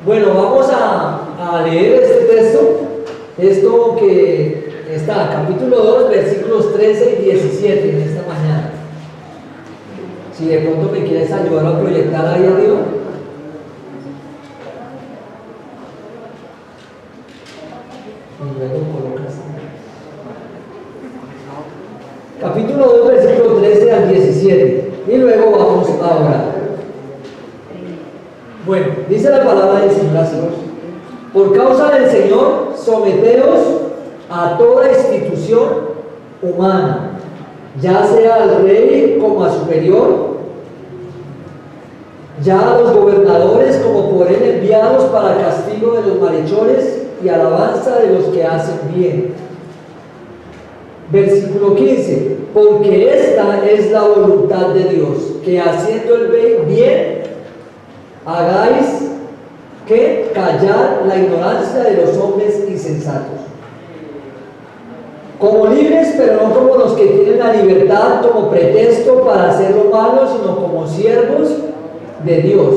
Bueno, vamos a leer este texto, esto que está, capítulo 2, versículos 13 y 17 en esta mañana. Si de pronto me quieres ayudar a proyectar ahí arriba. Y luego colocas. Capítulo 2, versículo 13 al 17. Y luego vamos a orar. Bueno, dice la palabra del Señor así: por causa del Señor, someteos a toda institución humana, ya sea al rey como a superior, ya a los gobernadores como por él enviados para castigo de los malhechores y alabanza de los que hacen bien. Versículo 15: porque esta es la voluntad de Dios, que haciendo el bien hagáis que callar la ignorancia de los hombres insensatos, como libres, pero no como los que tienen la libertad como pretexto para hacer lo malo, sino como siervos de Dios.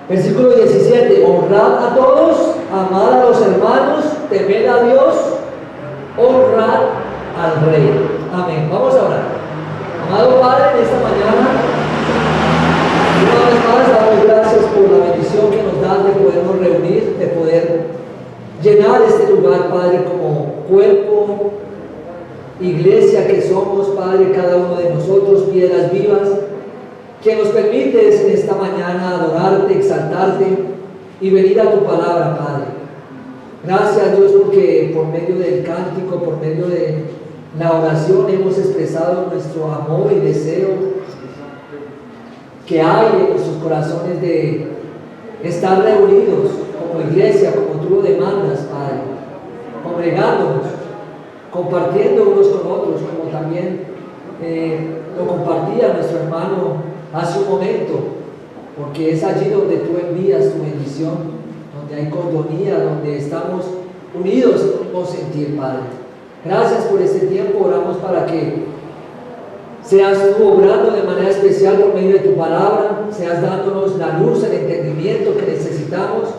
Versículo 17: honrad a todos, amad a los hermanos, temed a Dios, honrad al Rey. Amén. Vamos a orar. Amado Padre, en esta mañana, una vez más damos gracias por la bendición que nos das de podernos reunir, de poder llenar este lugar, Padre, como cuerpo, iglesia que somos, Padre, cada uno de nosotros, piedras vivas, que nos permites en esta mañana adorarte, exaltarte y venir a tu palabra, Padre. Gracias, Dios, porque por medio del cántico, por medio de la oración hemos expresado nuestro amor y deseo que hay en nuestros corazones de estar reunidos como iglesia, como tú lo demandas, Padre, congregándonos, compartiendo unos con otros, como también lo compartía nuestro hermano hace un momento, porque es allí donde tú envías tu bendición, donde hay cordonía, donde estamos unidos en un mismo sentir, Padre. Gracias por este tiempo, oramos para que seas tú obrando de manera especial por medio de tu palabra, seas dándonos la luz, el entendimiento que necesitamos,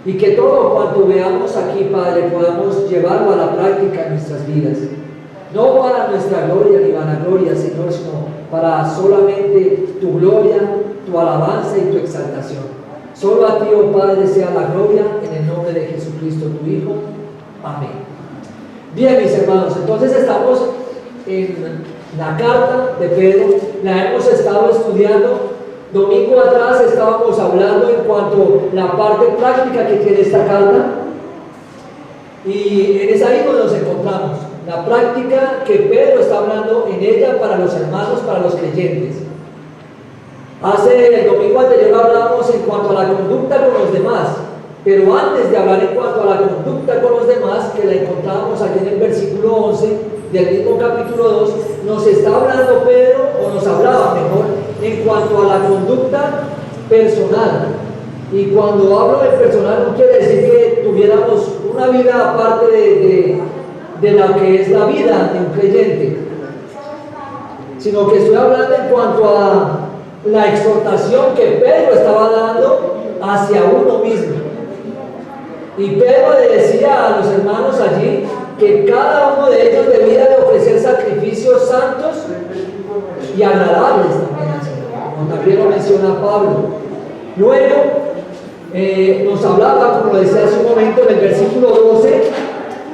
y que todo cuanto veamos aquí, Padre, podamos llevarlo a la práctica en nuestras vidas. No para nuestra gloria ni vanagloria, Señor, sino para solamente tu gloria, tu alabanza y tu exaltación. Solo a ti, oh Padre, sea la gloria, en el nombre de Jesucristo, tu Hijo. Amén. Bien, mis hermanos, entonces estamos en la carta de Pedro, la hemos estado estudiando. Domingo atrás estábamos hablando en cuanto a la parte práctica que tiene esta carta, y es ahí donde nos encontramos, la práctica que Pedro está hablando en ella para los hermanos, para los creyentes. El domingo anterior hablamos en cuanto a la conducta con los demás, pero antes de hablar en cuanto a la conducta con los demás, que la encontramos aquí en el versículo 11 del mismo capítulo 2, nos está hablando Pedro, o nos hablaba mejor, en cuanto a la conducta personal. Y cuando hablo de personal no quiere decir que tuviéramos una vida aparte de la que es la vida de un creyente, sino que estoy hablando en cuanto a la exhortación que Pedro estaba dando hacia uno mismo. Y Pedro le decía a los hermanos allí que cada uno de ellos debía de ofrecer sacrificios santos y agradables también al Señor, como también lo menciona Pablo. Luego nos hablaba, como lo decía hace un momento en el versículo 12,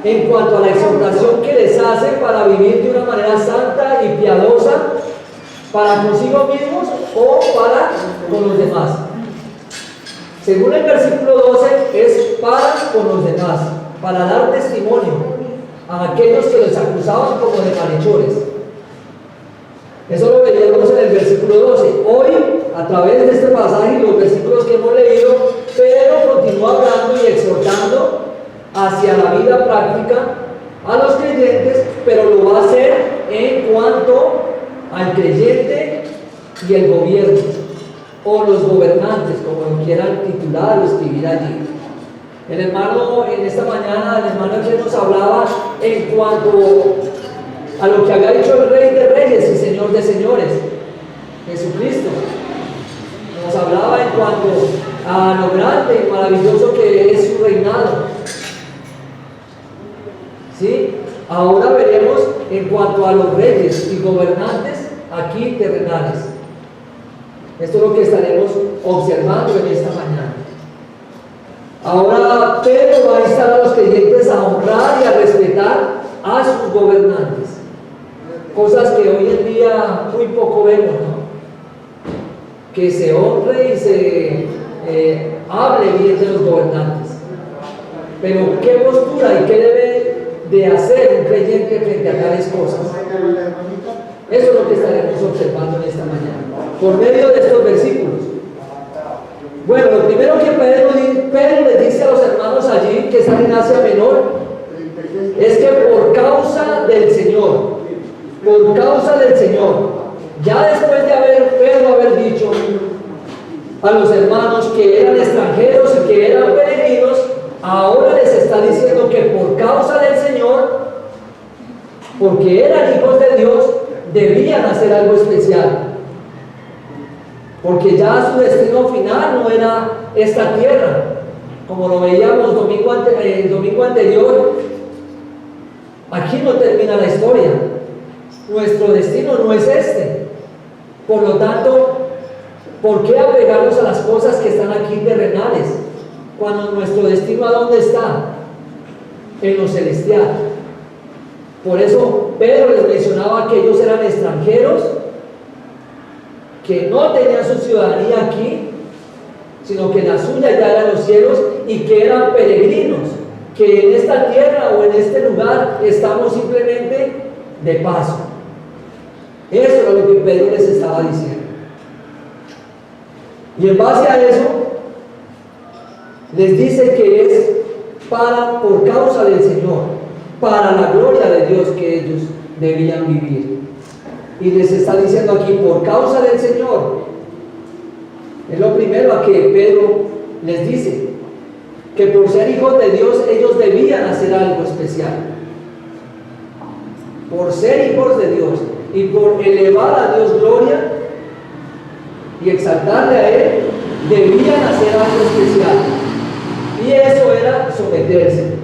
en cuanto a la exhortación que les hace para vivir de una manera santa y piadosa para consigo mismos o para con los demás. Según el versículo 12, es para con los demás, para dar testimonio a aquellos que los acusaban como de malhechores. Eso lo veíamos en el versículo 12. Hoy, a través de este pasaje y los versículos que hemos leído, Pedro continúa hablando y exhortando hacia la vida práctica a los creyentes, pero lo va a hacer en cuanto al creyente y el gobierno, o los gobernantes, como lo quieran titular o escribir allí. El hermano, en esta mañana, el hermano que nos hablaba en cuanto a lo que había dicho el Rey de Reyes y Señor de Señores, Jesucristo. Nos hablaba en cuanto a lo grande y maravilloso que es su reinado. ¿Sí? Ahora veremos en cuanto a los reyes y gobernantes aquí terrenales. Esto es lo que estaremos observando en esta mañana. Ahora Pedro va a instar a los creyentes a honrar y a respetar a sus gobernantes. Cosas que hoy en día muy poco vemos, ¿no? Que se honre y se hable bien de los gobernantes. Pero ¿qué postura y qué debe de hacer un creyente frente a tales cosas? Eso es lo que estaremos observando en esta mañana, por medio de estos versículos. Bueno, lo primero que Pedro les dice a los hermanos allí que están en Asia Menor es que por causa del Señor, ya después de Pedro haber dicho a los hermanos que eran extranjeros y que eran peregrinos, ahora les está diciendo que por causa del Señor, porque eran hijos de Dios, debían hacer algo especial. Porque ya su destino final no era esta tierra, como lo veíamos el domingo anterior. Aquí no termina la historia. Nuestro destino no es este. Por lo tanto, ¿por qué apegarnos a las cosas que están aquí terrenales? Cuando nuestro destino, ¿a dónde está? En lo celestial. Por eso Pedro les mencionaba que ellos eran extranjeros, que no tenían su ciudadanía aquí, sino que la suya ya era los cielos, y que eran peregrinos, que en esta tierra o en este lugar estamos simplemente de paso. Eso era lo que Pedro les estaba diciendo. Y en base a eso, les dice que es por causa del Señor, para la gloria de Dios que ellos debían vivir. Y les está diciendo aquí, por causa del Señor. Es lo primero a que Pedro les dice, que por ser hijos de Dios ellos debían hacer algo especial. Por ser hijos de Dios y por elevar a Dios gloria y exaltarle a Él, debían hacer algo especial. Y eso era someterse.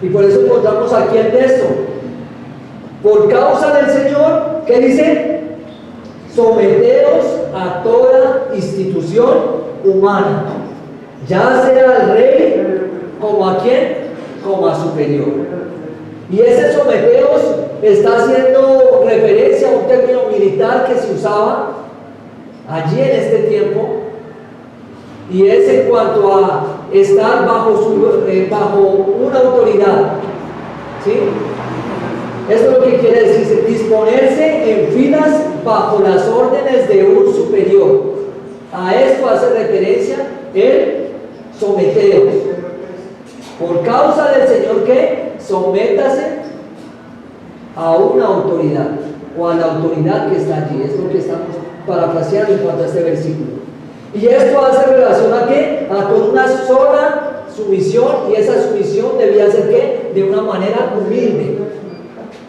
Y por eso encontramos aquí el texto. Por causa del Señor, ¿qué dice? Someteos a toda institución humana, ya sea al rey, como a quién, como a superior. Y ese someteos está haciendo referencia a un término militar que se usaba allí en este tiempo, y es en cuanto a estar bajo una autoridad. ¿Sí? Esto es lo que quiere decir, disponerse en filas bajo las órdenes de un superior. A esto hace referencia el someteos. Por causa del Señor, ¿qué? Sométase a una autoridad, o a la autoridad que está allí. Es lo que estamos parafraseando en cuanto a este versículo. Y esto hace relación a ¿qué? A con una sola sumisión, y esa sumisión debía ser ¿qué? De una manera humilde.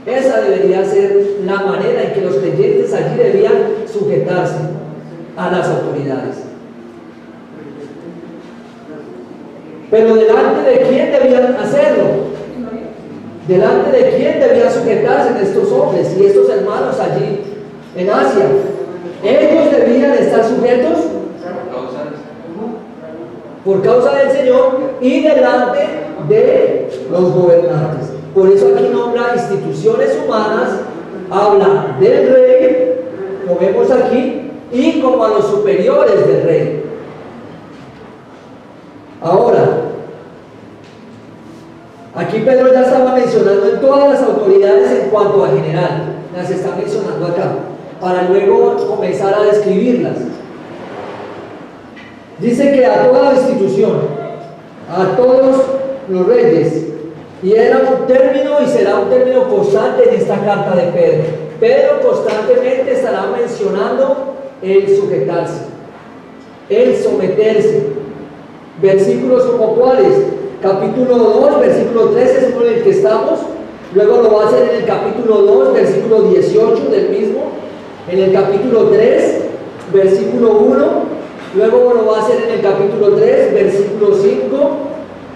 Esa debería ser la manera en que los creyentes allí debían sujetarse a las autoridades. Pero ¿delante de quién debían hacerlo? ¿Delante de quién debían sujetarse estos hombres y estos hermanos allí en Asia? Ellos debían estar sujetos por causa del Señor y delante de los gobernantes. Por eso aquí nombra instituciones humanas, habla del rey, como vemos aquí, y como a los superiores del rey. Ahora, aquí Pedro ya estaba mencionando en todas las autoridades en cuanto a general, las está mencionando acá, para luego comenzar a describirlas. Dice que a toda la institución, a todos los reyes, y era un término y será un término constante en esta carta de Pedro. Pedro constantemente estará mencionando el sujetarse, el someterse. Versículos como cuáles: capítulo 2, versículo 13 es uno en el que estamos, luego lo va a hacer en el capítulo 2, versículo 18 del mismo, en el capítulo 3, versículo 1, luego lo va a hacer en el capítulo 3, versículo 5,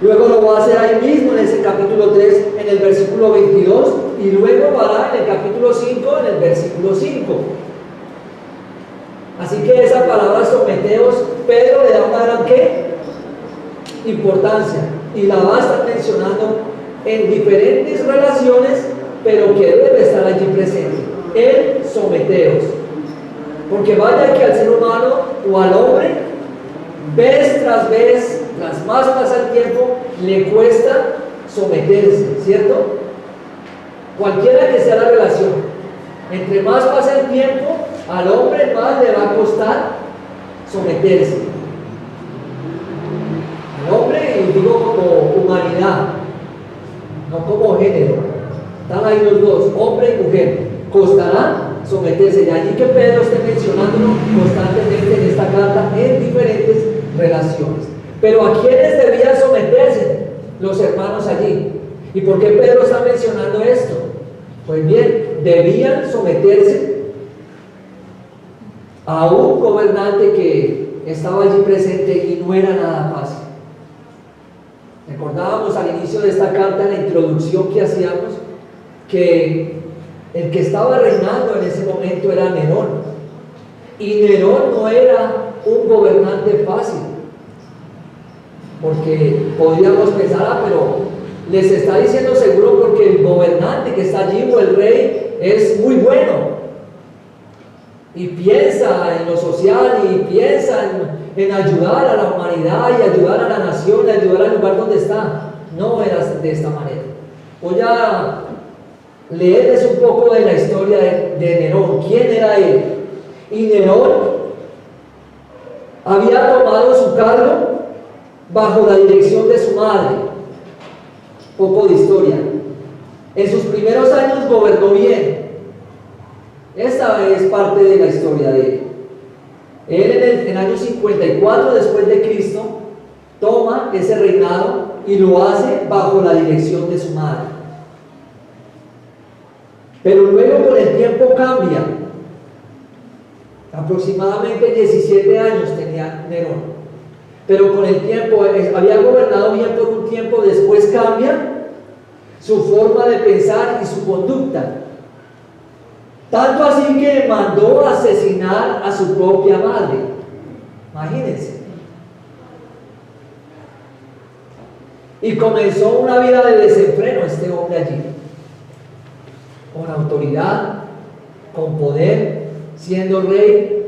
luego lo va a hacer ahí mismo en ese capítulo 3, en el versículo 22, y luego lo hará en el capítulo 5, en el versículo 5. Así que esa palabra someteos, Pedro le da una gran ¿qué? Importancia, y la va a estar mencionando en diferentes relaciones, pero que debe estar allí presente. El someteos. Porque vaya que al ser humano o al hombre, vez tras vez, tras más pasa el tiempo, le cuesta someterse, ¿cierto? Cualquiera que sea la relación, entre más pasa el tiempo, al hombre más le va a costar someterse. Al hombre, y digo como humanidad, no como género, están ahí los dos, hombre y mujer, costará someterse. De allí que Pedro esté mencionándolo constantemente en esta carta en diferentes relaciones. Pero ¿a quiénes debían someterse los hermanos allí? ¿Y por qué Pedro está mencionando esto? Pues bien, debían someterse a un gobernante que estaba allí presente y no era nada fácil. Recordábamos al inicio de esta carta, en la introducción que hacíamos, que el que estaba reinando en ese momento era Nerón. Y Nerón no era un gobernante fácil. Porque podríamos pensar, pero les está diciendo seguro porque el gobernante que está allí o el rey es muy bueno. Y piensa en lo social y piensa en ayudar a la humanidad y ayudar a la nación y ayudar al lugar donde está. No era de esta manera. Voy a leerles un poco de la historia de Nerón. ¿Quién era él? Y Nerón había tomado su cargo bajo la dirección de su madre. Poco de historia. En sus primeros años gobernó bien. Esta es parte de la historia de él. Él en el año 54 después de Cristo toma ese reinado y lo hace bajo la dirección de su madre. Pero luego con el tiempo cambia. Aproximadamente 17 años tenía Nerón. Pero con el tiempo, había gobernado bien por un tiempo, después cambia su forma de pensar y su conducta. Tanto así que mandó asesinar a su propia madre. Imagínense. Y comenzó una vida de desenfreno este hombre allí. Con autoridad, con poder, siendo rey.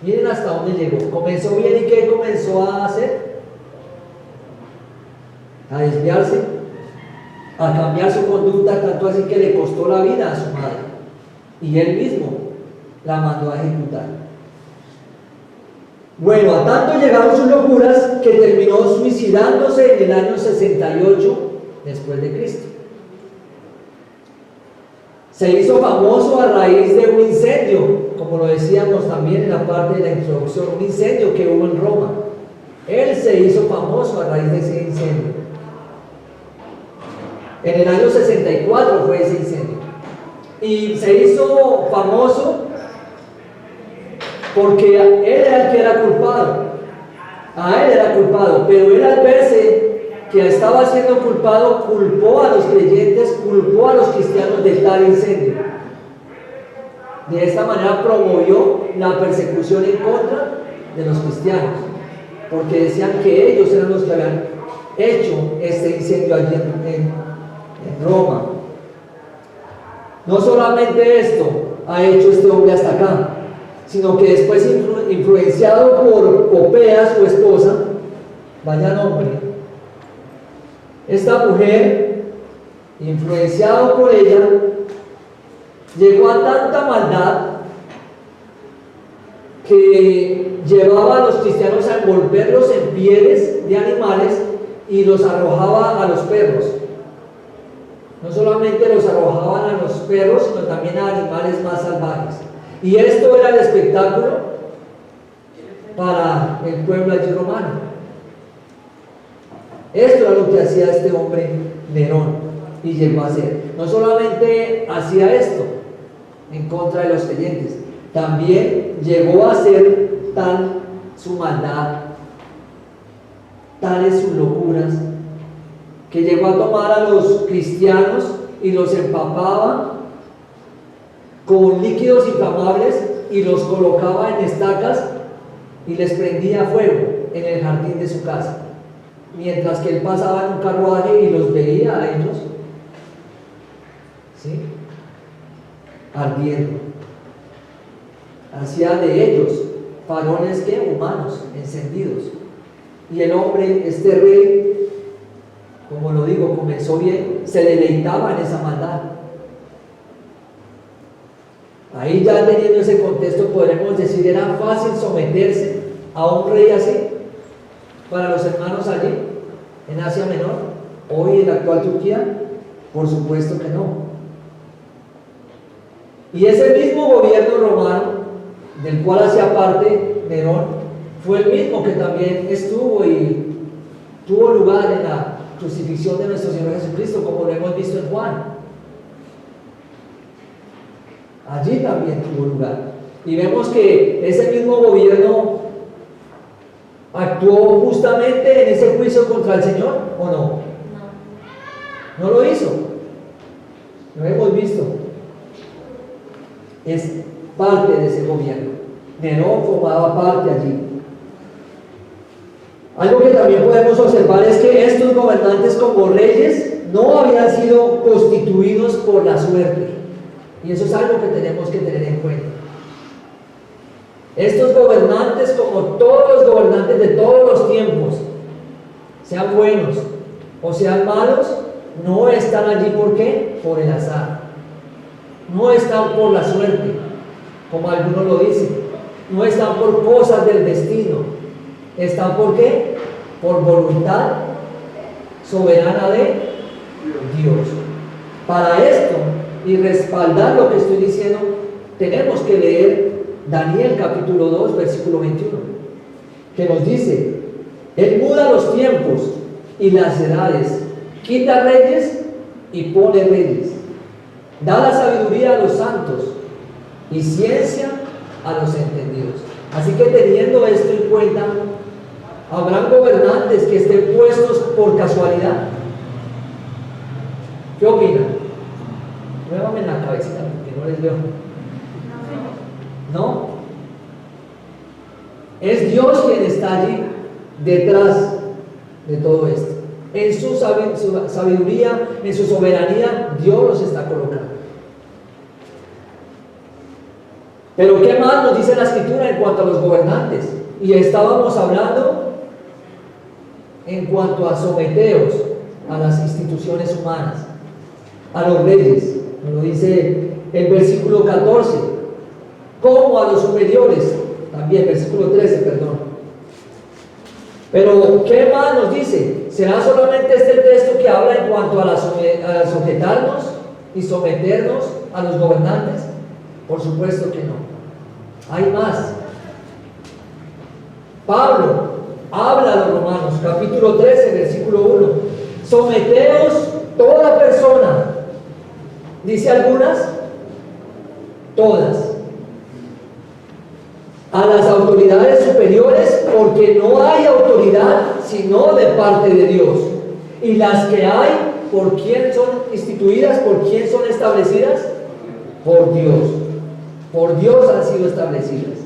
Miren hasta dónde llegó. Comenzó bien, y ¿qué comenzó a hacer? A desviarse, a cambiar su conducta, tanto así que le costó la vida a su madre. Y él mismo la mandó a ejecutar. Bueno, a tanto llegaron sus locuras que terminó suicidándose en el año 68 después de Cristo. Se hizo famoso a raíz de un incendio, como lo decíamos también en la parte de la introducción, un incendio que hubo en Roma. Él se hizo famoso a raíz de ese incendio. En el año 64 fue ese incendio. Y se hizo famoso porque él era el que era culpado. A él era culpado, pero él al verse que estaba siendo culpado, culpó a los creyentes, culpó a los cristianos de tal incendio. De esta manera promovió la persecución en contra de los cristianos, porque decían que ellos eran los que habían hecho este incendio allí en Roma. No solamente esto ha hecho este hombre hasta acá, sino que después, influenciado por Popea, su esposa, vaya nombre, esta mujer, influenciado por ella, llegó a tanta maldad que llevaba a los cristianos a envolverlos en pieles de animales y los arrojaba a los perros. No solamente los arrojaban a los perros, sino también a animales más salvajes. Y esto era el espectáculo para el pueblo allí romano. Esto era lo que hacía este hombre Nerón y llegó a hacer. No solamente hacía esto en contra de los creyentes, también llegó a ser tan su maldad, tales sus locuras, que llegó a tomar a los cristianos y los empapaba con líquidos inflamables y los colocaba en estacas y les prendía fuego en el jardín de su casa, mientras que él pasaba en un carruaje y los veía a ellos, ¿sí?, ardiendo. Hacía de ellos farones que humanos, encendidos. Y el hombre, este rey, como lo digo, comenzó bien, se deleitaba en esa maldad. Ahí, ya teniendo ese contexto, podremos decir, era fácil someterse a un rey así para los hermanos allí en Asia Menor, hoy en la actual Turquía. Por supuesto que no. Y ese mismo gobierno romano, del cual hacía parte Nerón, fue el mismo que también estuvo y tuvo lugar en la crucifixión de nuestro Señor Jesucristo, como lo hemos visto en Juan. Allí también tuvo lugar. Y vemos que ese mismo gobierno actuó justamente en ese juicio contra el Señor, ¿o no? No lo hizo. Lo hemos visto. Es parte de ese gobierno. Nerón formaba parte allí. Algo que también podemos observar es que estos gobernantes, como reyes, no habían sido constituidos por la suerte. Y eso es algo que tenemos que tener en cuenta. Estos gobernantes, como todos los gobernantes de todos los tiempos, sean buenos o sean malos, no están allí. ¿Por qué? Por el azar. No están por la suerte, como algunos lo dicen. No están por cosas del destino. ¿Están por qué? Por voluntad soberana de Dios. Para esto, y respaldar lo que estoy diciendo, tenemos que leer Daniel capítulo 2, versículo 21, que nos dice: Él muda los tiempos y las edades, quita reyes y pone reyes, da la sabiduría a los santos y ciencia a los entendidos. Así que, teniendo esto en cuenta, ¿habrán gobernantes que estén puestos por casualidad? ¿Qué opinan? Muévame en la cabecita porque no les veo. ¿No? Es Dios quien está allí detrás de todo esto. En su sabiduría, en su soberanía, Dios los está colocando. Pero ¿qué más nos dice la Escritura en cuanto a los gobernantes? Y estábamos hablando en cuanto a someteos a las instituciones humanas, a los reyes. Nos lo dice el versículo 14, como a los superiores, también versículo 13, perdón. Pero ¿qué más nos dice? ¿Será solamente este el texto que habla en cuanto a sujetarnos y someternos a los gobernantes? Por supuesto que no. Hay más. Pablo habla a los Romanos, capítulo 13, versículo 1. Someteos toda persona. Dice algunas, todas, a las autoridades superiores, porque no hay autoridad sino de parte de Dios. Y las que hay, ¿por quién son instituidas? ¿Por quién son establecidas? Por Dios. Por Dios han sido establecidas.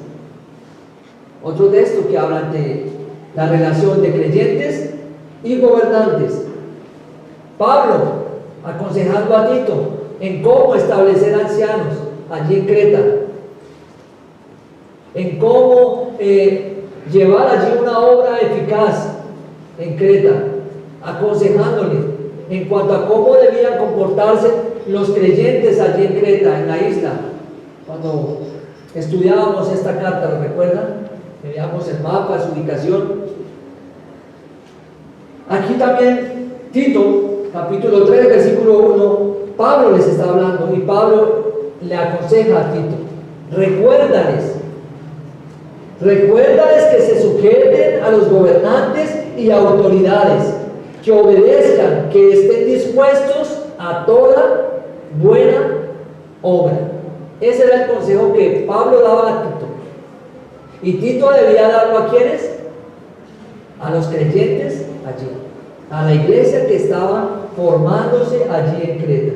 Otro texto que habla de la relación de creyentes y gobernantes. Pablo, aconsejando a Tito en cómo establecer ancianos allí en Creta, en cómo llevar allí una obra eficaz en Creta, aconsejándole en cuanto a cómo debían comportarse los creyentes allí en Creta, en la isla. Cuando estudiábamos esta carta, ¿lo recuerdan? Veíamos el mapa, su ubicación. Aquí también Tito, capítulo 3, versículo 1, Pablo les está hablando y Pablo le aconseja a Tito: recuérdales que se sujeten a los gobernantes y autoridades, que obedezcan, que estén dispuestos a toda buena obra. Ese era el consejo que Pablo daba a Tito. Y Tito debía darlo ¿a quiénes? A los creyentes allí, a la iglesia que estaba formándose allí en Creta.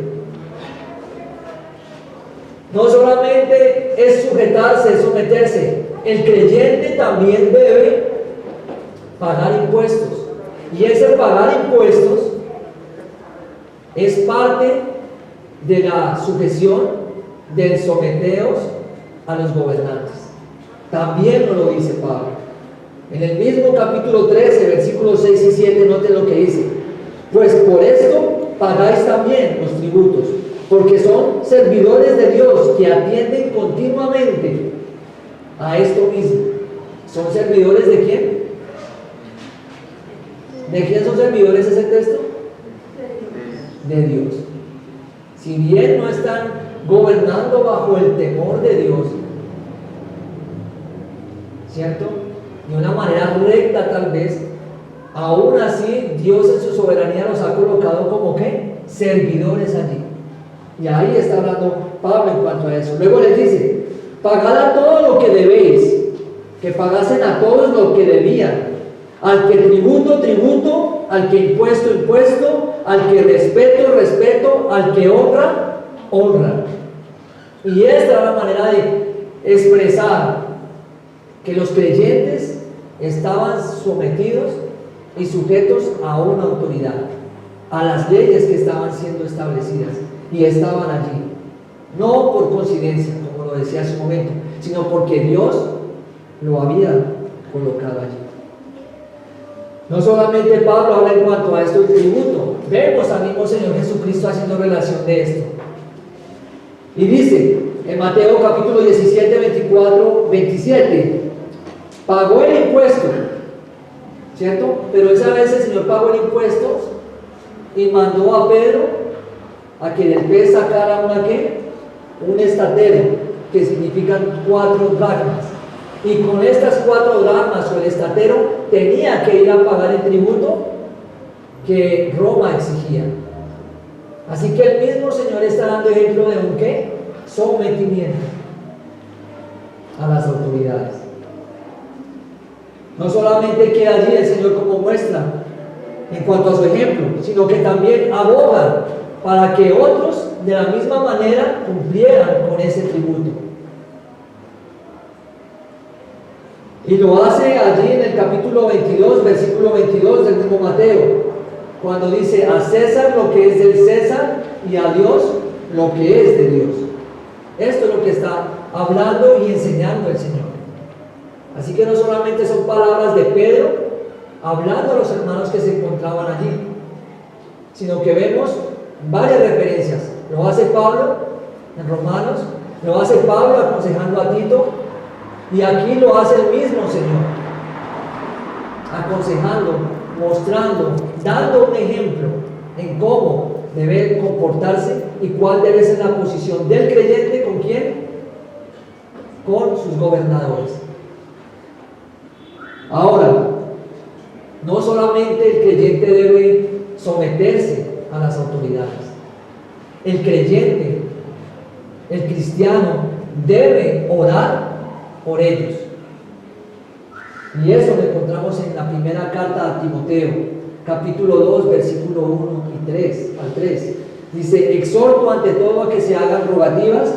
No solamente es sujetarse, es someterse, el creyente también debe pagar impuestos. Y ese pagar impuestos es parte de la sujeción, del someteos a los gobernantes. También nos lo dice Pablo. En el mismo capítulo 13, versículos 6 y 7, noten lo que dice. Pues por esto pagáis también los tributos, porque son servidores de Dios que atienden continuamente a esto mismo. ¿Son servidores de quién? ¿De quién son servidores ese texto? De Dios. Si bien no están gobernando bajo el temor de Dios, ¿cierto? De una manera recta tal vez, aún así Dios en su soberanía los ha colocado como ¿qué? Servidores allí. Y ahí está hablando Pablo en cuanto a eso. Luego les dice, pagad a todo lo que debéis, que pagasen a todos lo que debían, al que tributo, tributo, al que impuesto, impuesto, al que respeto, respeto, al que honra, honra. Y esta es la manera de expresar que los creyentes estaban sometidos y sujetos a una autoridad, a las leyes que estaban siendo establecidas y estaban allí, no por coincidencia, como lo decía hace un momento, sino porque Dios lo había colocado allí. No solamente Pablo habla en cuanto a esto del tributo, vemos al mismo Señor Jesucristo haciendo relación de esto. Y dice en Mateo capítulo 17, 24, 27, pagó el impuesto, ¿cierto? Pero esa vez el Señor pagó el impuesto y mandó a Pedro a que del pez sacara una ¿qué? Un estatero, que significan 4 dracmas. Y con estas 4 dracmas o el estatero tenía que ir a pagar el tributo que Roma exigía. Así que el mismo Señor está dando ejemplo de un ¿qué? Sometimiento a las autoridades. No solamente queda allí el Señor como muestra en cuanto a su ejemplo, sino que también aboga para que otros de la misma manera cumplieran con ese tributo. Y lo hace allí en el capítulo 22, versículo 22 del mismo Mateo, cuando dice: a César lo que es del César y a Dios lo que es de Dios. Esto es lo que está hablando y enseñando el Señor. Así que no solamente son palabras de Pedro hablando a los hermanos que se encontraban allí, sino que vemos varias referencias. Lo hace Pablo en Romanos, lo hace Pablo aconsejando a Tito, y aquí lo hace el mismo Señor, aconsejando, mostrando, dando un ejemplo en cómo debe comportarse y cuál debe ser la posición del creyente. ¿Con quién? Con sus gobernadores. Ahora, no solamente el creyente debe someterse a las autoridades, el creyente, el cristiano, debe orar por ellos. Y eso lo encontramos en la primera carta a Timoteo, capítulo 2, versículo 1 y 3 al 3. Dice: exhorto ante todo a que se hagan rogativas,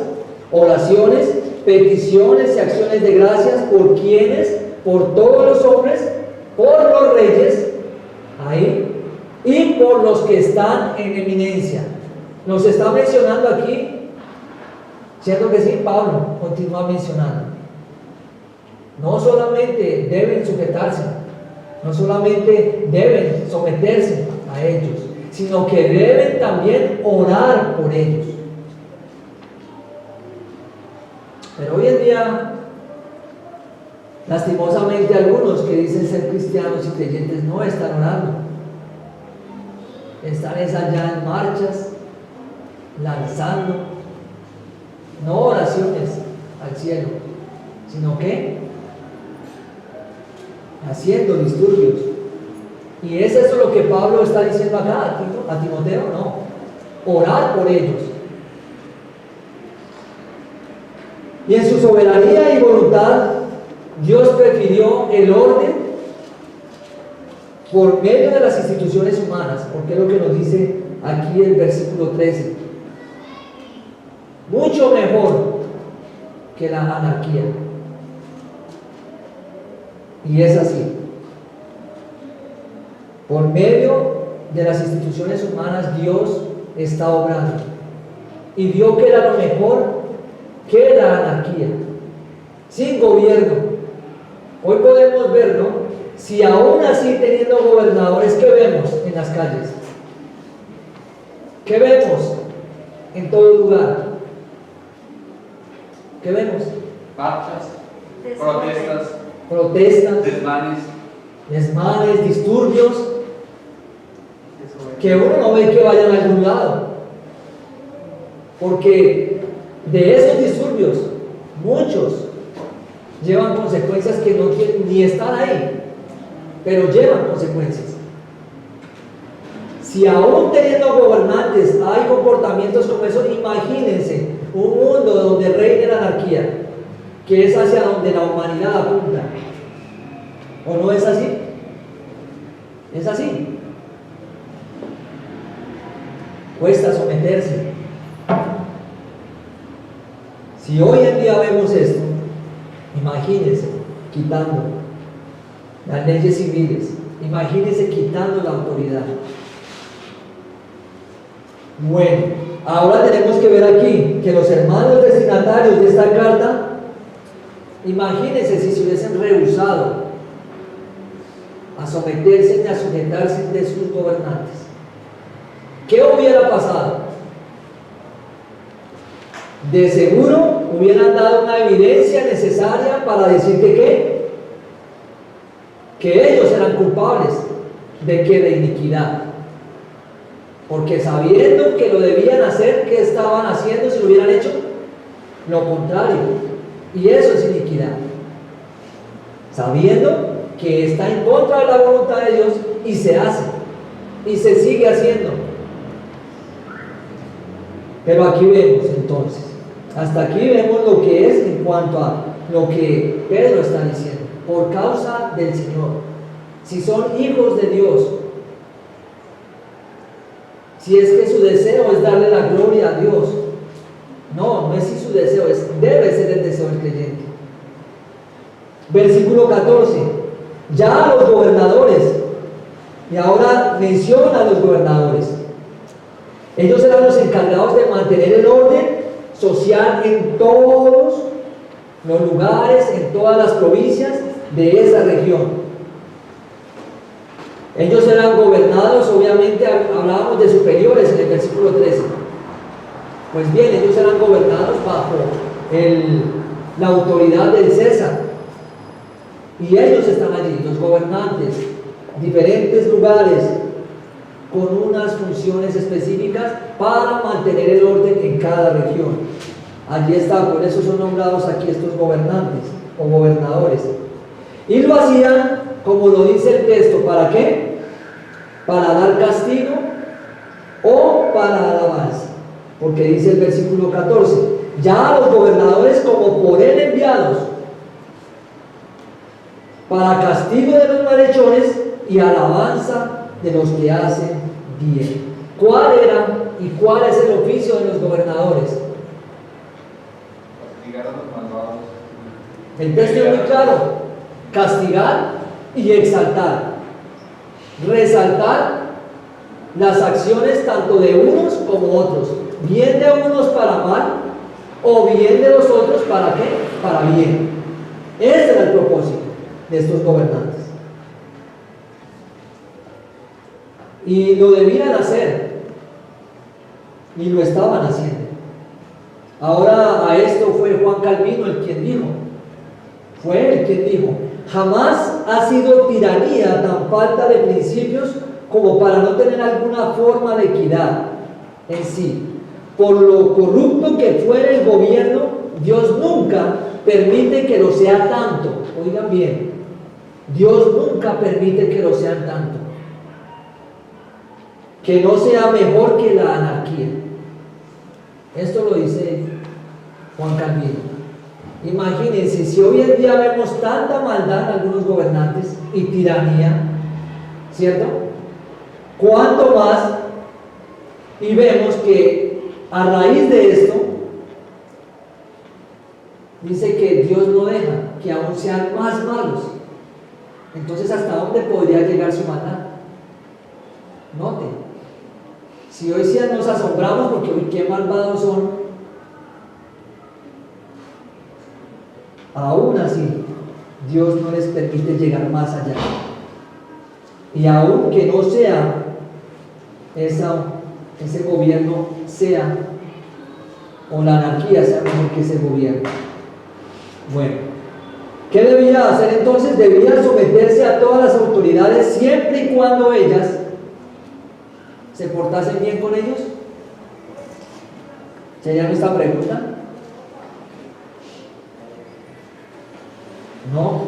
oraciones, peticiones y acciones de gracias por quienes, por todos los hombres, por los reyes, ahí, y por los que están en eminencia. Nos está mencionando aquí, siendo que sí, Pablo continúa mencionando. No solamente deben sujetarse, no solamente deben someterse a ellos, sino que deben también orar por ellos. Pero hoy en día, lastimosamente, algunos que dicen ser cristianos y creyentes no están orando. Están allá en marchas, lanzando, no oraciones al cielo, sino que haciendo disturbios. Y ¿es eso lo que Pablo está diciendo acá a Timoteo? No, orar por ellos. Y en su soberanía y voluntad, Dios prefirió el orden por medio de las instituciones humanas, porque es lo que nos dice aquí el versículo 13. Mucho mejor que la anarquía. Y es así. Por medio de las instituciones humanas Dios está obrando. Y vio que era lo mejor que la anarquía. Sin gobierno. Hoy podemos ver, ¿no? Si aún así teniendo gobernadores, ¿qué vemos en las calles? ¿Qué vemos en todo lugar? ¿Qué vemos? Marchas, protestas, desmanes, disturbios, que uno no ve que vayan a algún lado, porque de esos disturbios muchos llevan consecuencias que no tienen, ni están ahí, pero llevan consecuencias. Si aún teniendo gobernantes hay comportamientos como eso, imagínense un mundo donde reine la anarquía, que es hacia donde la humanidad apunta. ¿O no es así? Es así. Cuesta someterse. Si hoy en día vemos esto, imagínense quitando las leyes civiles, imagínense quitando la autoridad. Bueno, ahora tenemos que ver aquí que los hermanos destinatarios de esta carta, imagínense si se hubiesen rehusado a someterse y a sujetarse de sus gobernantes. ¿Qué hubiera pasado? De seguro hubieran dado una evidencia necesaria para decir que ellos eran culpables de que de iniquidad. Porque sabiendo que lo debían hacer, ¿qué estaban haciendo si lo hubieran hecho? Lo contrario. Y eso es iniquidad. Sabiendo que está en contra de la voluntad de Dios y se hace. Y se sigue haciendo. Pero aquí vemos entonces. Hasta aquí vemos lo que es en cuanto a lo que Pedro está diciendo. Por causa del Señor. Si son hijos de Dios. Si es que su deseo es darle la gloria a Dios. No, no es si su deseo es, debe ser el deseo del creyente. Versículo 14. Ya a los gobernadores, y ahora menciona a los gobernadores. Ellos eran los encargados de mantener el orden social en todos los lugares, en todas las provincias de esa región. Ellos eran gobernados, obviamente hablábamos de superiores en el versículo 13. Pues bien, ellos eran gobernados bajo la autoridad del César. Y ellos están allí, los gobernantes, diferentes lugares, con unas funciones específicas para mantener el orden en cada región. Allí está, por eso son nombrados aquí estos gobernantes o gobernadores. Y lo hacían, como lo dice el texto, ¿para qué? Para dar castigo o para alabanza. Porque dice el versículo 14, ya a los gobernadores como por él enviados, para castigo de los malhechores y alabanza de los que hacen bien. ¿Cuál era y cuál es el oficio de los gobernadores? Castigar a los malvados. El texto es muy claro: castigar y exaltar, resaltar las acciones tanto de unos como otros, bien de unos para mal o bien de los otros para qué, para bien. Ese era el propósito de estos gobernantes. Y lo debían hacer, y lo estaban haciendo. Ahora a esto fue Juan Calvino el quien dijo, fue el quien dijo: jamás ha sido tiranía tan falta de principios como para no tener alguna forma de equidad en sí. Por lo corrupto que fuera el gobierno, Dios nunca permite que lo sea tanto. Oigan bien, Dios nunca permite que lo sean tanto. Que no sea mejor que la anarquía. Esto lo dice Juan Calvino. Imagínense, si hoy en día vemos tanta maldad en algunos gobernantes y tiranía, ¿cierto? ¿Cuánto más? Y vemos que a raíz de esto, dice que Dios no deja que aún sean más malos. Entonces, ¿hasta dónde podría llegar su maldad? Note, si hoy sí nos asombramos porque hoy qué malvados son, aún así Dios no les permite llegar más allá. Y aún que no sea ese gobierno sea, o la anarquía sea mejor que ese gobierno. Bueno, ¿qué debía hacer entonces? Debía someterse a todas las autoridades siempre y cuando ellas se portasen bien con ellos. ¿Se hayan esta pregunta? No,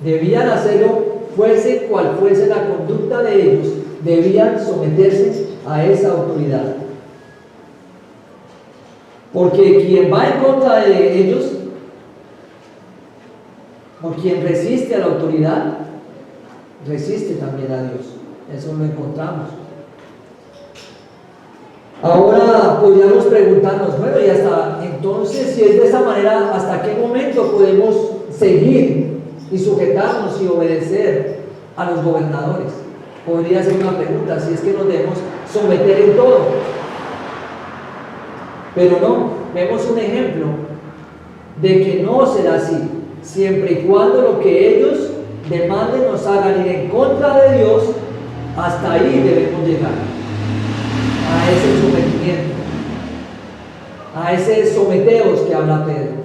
debían hacerlo, fuese cual fuese la conducta de ellos, debían someterse a esa autoridad. Porque quien va en contra de ellos, o quien resiste a la autoridad, resiste también a Dios. Eso lo encontramos. Ahora podríamos preguntarnos, bueno, y hasta entonces, si es de esa manera, ¿hasta qué momento podemos seguir y sujetarnos y obedecer a los gobernadores? Podría ser una pregunta, si es que nos debemos someter en todo. Pero no, vemos un ejemplo de que no será así, siempre y cuando lo que ellos demanden nos hagan ir en contra de Dios. Hasta ahí debemos llegar, a ese sometimiento, a ese someteos que habla Pedro.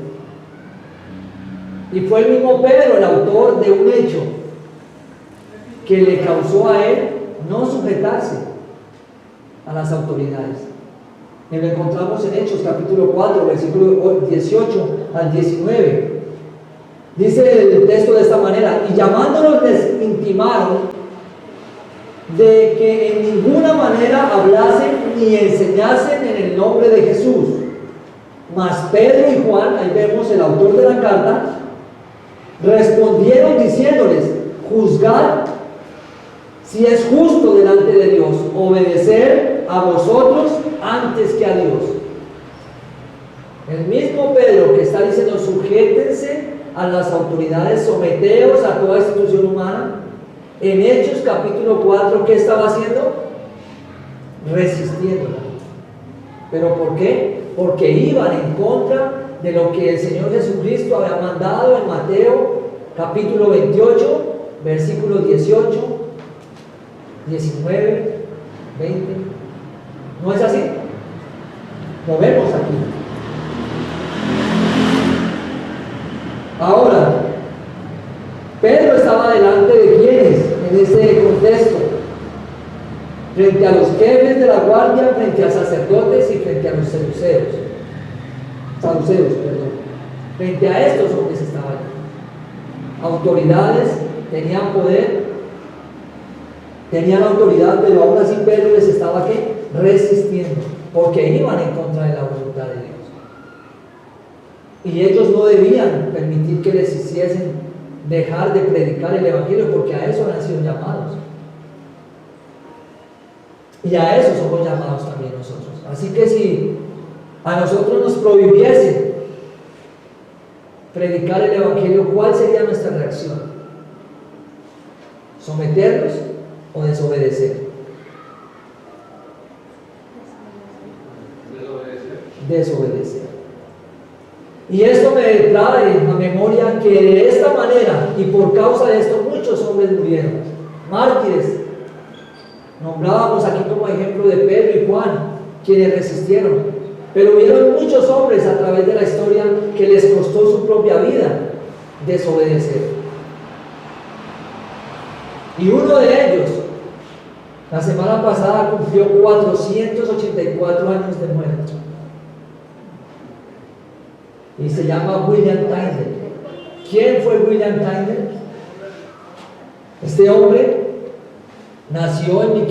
Y fue el mismo Pedro el autor de un hecho que le causó a él no sujetarse a las autoridades. Y lo encontramos en Hechos capítulo 4, versículo 18 al 19. Dice el texto de esta manera: y llamándolos les intimaron de que en ninguna manera hablasen ni enseñasen en el nombre de Jesús. Mas Pedro y Juan, ahí vemos el autor de la carta, respondieron diciéndoles: juzgad si es justo delante de Dios obedecer a vosotros antes que a Dios. El mismo Pedro que está diciendo sujétense a las autoridades, someteos a toda institución humana, en Hechos capítulo 4, ¿qué estaba haciendo? Resistiéndola. ¿Pero por qué? Porque iban en contra de lo que el Señor Jesucristo había mandado en Mateo capítulo 28, versículos 18, 19, 20. ¿No es así? Lo vemos aquí. Ahora, Pedro estaba delante de quienes en ese contexto, frente a los jefes de la guardia, frente a sacerdotes y frente a los saduceos, frente a estos hombres estaban autoridades, tenían poder, tenían autoridad, pero aún así Pedro les estaba ¿qué? Resistiendo, porque iban en contra de la voluntad de Dios. Y ellos no debían permitir que les hiciesen dejar de predicar el Evangelio, porque a eso han sido llamados. Y a eso somos llamados también nosotros. Así que si a nosotros nos prohibiese predicar el Evangelio, ¿cuál sería nuestra reacción? ¿Someternos o desobedecer? Desobedecer. Y esto me trae a memoria que de esta manera y por causa de esto muchos hombres murieron, mártires. Nombrábamos aquí como ejemplo de Pedro y Juan, quienes resistieron, pero hubieron muchos hombres a través de la historia que les costó su propia vida desobedecer. Y uno de ellos, la semana pasada, cumplió 484 años de muerte. Y se llama William Tyndale. ¿Quién fue William Tyndale? Este hombre nació en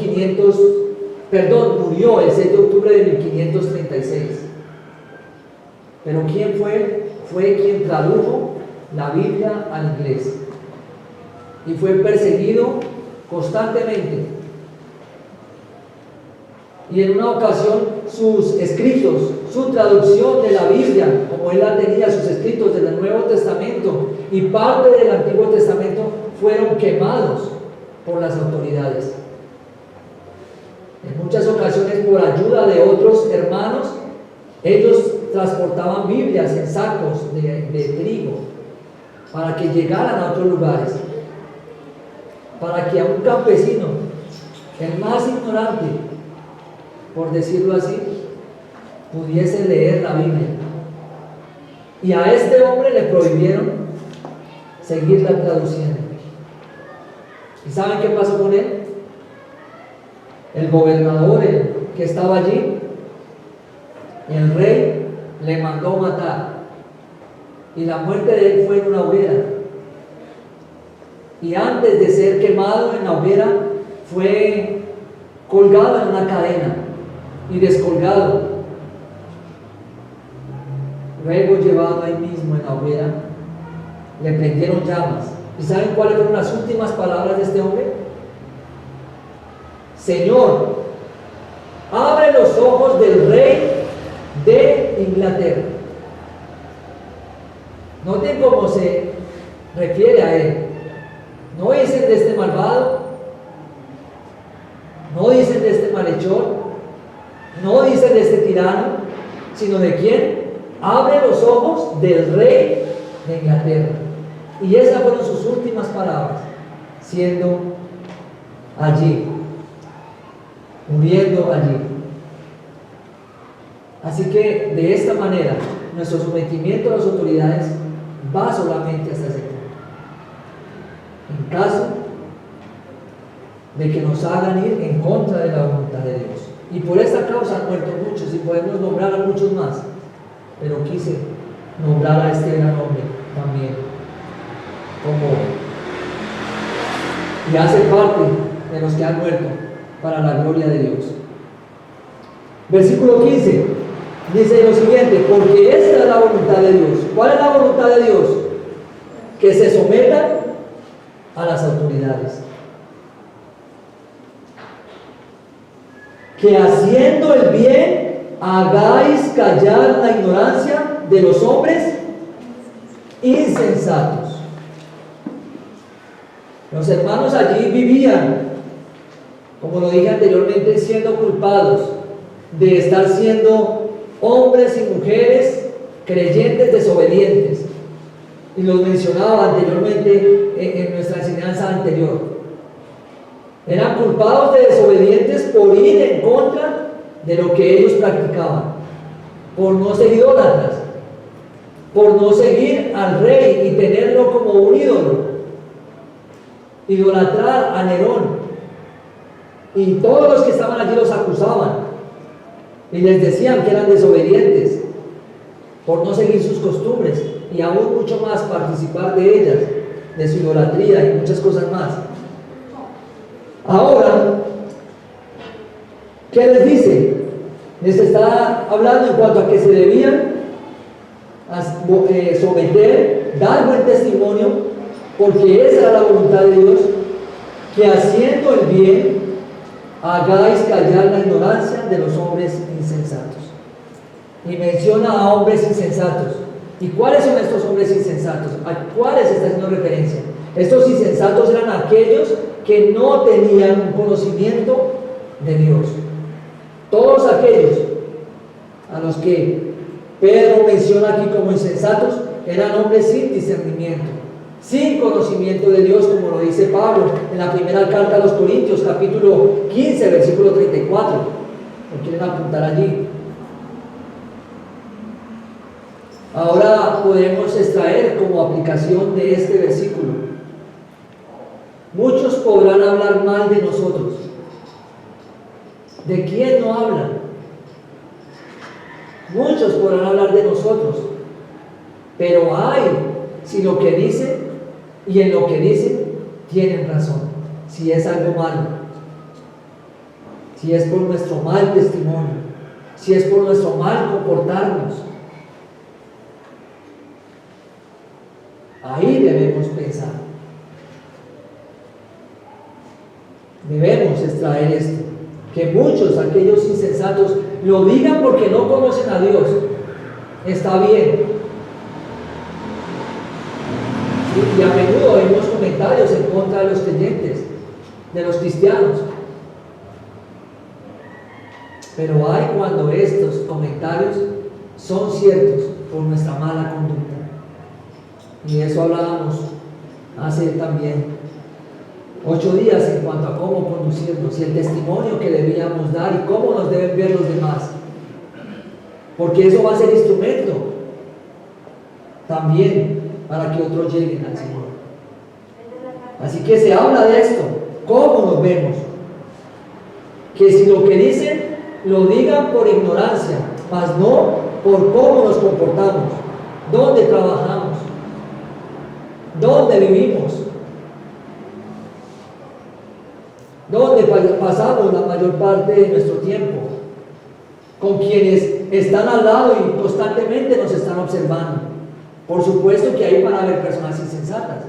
murió el 6 de octubre de 1536. Pero ¿quién fue? Fue quien tradujo la Biblia al inglés. Y fue perseguido constantemente. Y en una ocasión sus escritos, su traducción de la Biblia, como él la tenía, sus escritos del Nuevo Testamento y parte del Antiguo Testamento, fueron quemados por las autoridades. En muchas ocasiones, por ayuda de otros hermanos, ellos transportaban Biblias en sacos de trigo para que llegaran a otros lugares, para que a un campesino, el más ignorante, por decirlo así, pudiese leer la Biblia. Y a este hombre le prohibieron seguirla traduciendo. ¿Y saben qué pasó con él? El gobernador que estaba allí, el rey, le mandó matar. Y la muerte de él fue en una hoguera. Y antes de ser quemado en la hoguera, fue colgado en una cadena y descolgado. Luego llevado ahí mismo en la hoguera, le prendieron llamas. ¿Y saben cuáles fueron las últimas palabras de este hombre? Señor, abre los ojos del rey de Inglaterra. Noten cómo se refiere a él. No dicen de este malvado, no dicen de este malhechor, no dicen de este tirano, sino de quién. Abre los ojos del rey de Inglaterra. Y esas fueron sus últimas palabras, siendo allí, muriendo allí. Así que de esta manera, nuestro sometimiento a las autoridades va solamente hasta ese punto. En caso de que nos hagan ir en contra de la voluntad de Dios. Y por esta causa han muerto muchos, y podemos nombrar a muchos más, pero quise nombrar a este gran hombre también, y hace parte de los que han muerto para la gloria de Dios. Versículo 15 dice lo siguiente: porque esta es la voluntad de Dios. ¿Cuál es la voluntad de Dios? Que se sometan a las autoridades, que haciendo el bien hagáis callar la ignorancia de los hombres insensatos. Los hermanos allí vivían, como lo dije anteriormente, siendo culpados de estar siendo hombres y mujeres creyentes desobedientes. Y los mencionaba anteriormente en nuestra enseñanza anterior. Eran culpados de desobedientes por ir en contra de lo que ellos practicaban, por no ser idólatras, por no seguir al rey y tenerlo como un ídolo, idolatrar a Nerón. Y todos los que estaban allí los acusaban y les decían que eran desobedientes por no seguir sus costumbres y aún mucho más participar de ellas, de su idolatría y muchas cosas más. Ahora, ¿qué les dice? Les está hablando en cuanto a que se debían someter, dar buen testimonio, porque esa era la voluntad de Dios, que haciendo el bien hagáis callar la ignorancia de los hombres insensatos. Y menciona a hombres insensatos. ¿Y cuáles son estos hombres insensatos? ¿A cuáles está haciendo referencia? Estos insensatos eran aquellos que no tenían un conocimiento de Dios. Todos aquellos a los que Pedro menciona aquí como insensatos eran hombres sin discernimiento, sin conocimiento de Dios, como lo dice Pablo en la primera carta a los Corintios, capítulo 15, versículo 34. ¿Lo quieren apuntar allí? Ahora podemos extraer como aplicación de este versículo: muchos podrán hablar mal de nosotros. ¿De quién no hablan? Muchos podrán hablar de nosotros, pero hay si lo que dicen y en lo que dicen tienen razón, si es algo malo, si es por nuestro mal testimonio, si es por nuestro mal comportarnos. Ahí debemos pensar. Debemos extraer esto. Que muchos, aquellos insensatos, lo digan porque no conocen a Dios. Está bien. Sí, y a menudo oímos comentarios en contra de los creyentes, de los cristianos. Pero hay cuando estos comentarios son ciertos por nuestra mala conducta. Y de eso hablábamos hace también 8 días en cuanto a cómo conducirnos y el testimonio que debíamos dar y cómo nos deben ver los demás. Porque eso va a ser instrumento también para que otros lleguen al Señor. Así que se habla de esto, cómo nos vemos. Que si lo que dicen, lo digan por ignorancia, mas no por cómo nos comportamos, dónde trabajamos, dónde vivimos, dónde pasamos la mayor parte de nuestro tiempo, con quienes están al lado y constantemente nos están observando. Por supuesto que ahí van a haber personas insensatas,